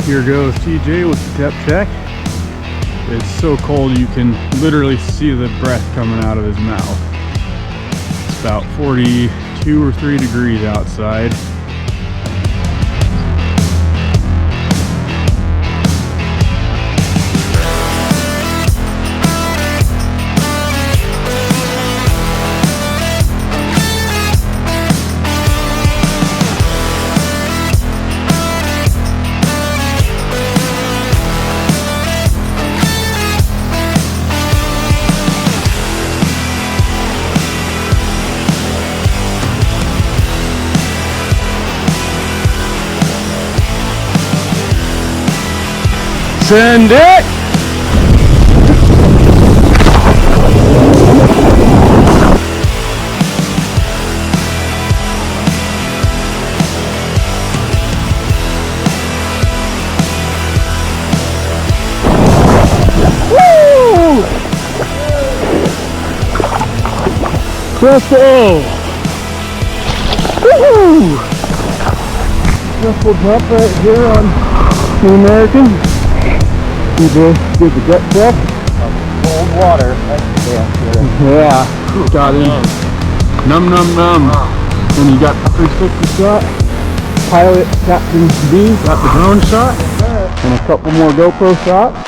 Here goes TJ with the depth check. It's so cold you can literally see the breath coming out of his mouth. It's about 42 or 3 degrees outside. Send it! Woo! Crystal! Woo! Crystal jump right here on the American. You did the gut check. Cold water. That's Yeah, got in. Num. And you got the 360 shot. Pilot Captain B got the drone shot. And a couple more GoPro shots.